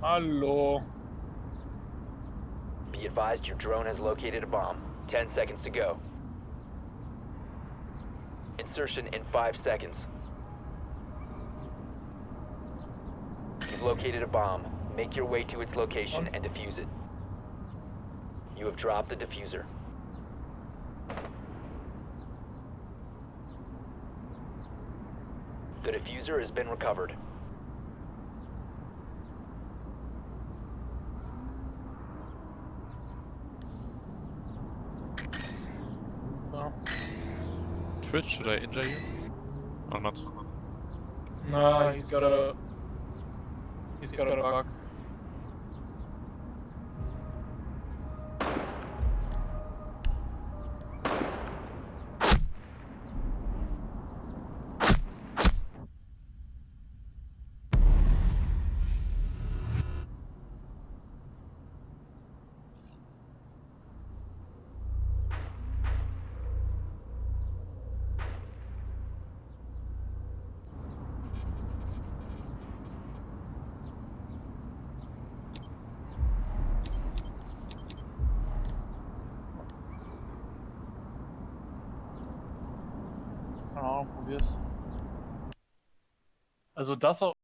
Hallo. Be advised your drone has located a bomb. 10 seconds to go. Insertion in 5 seconds. You've located a bomb. Make your way to its location and defuse it. You have dropped the diffuser. The diffuser has been recovered. So. Twitch, should I injure you? Or not? Nah, he's got a bug. Keine Ahnung, probier's. Also das auch.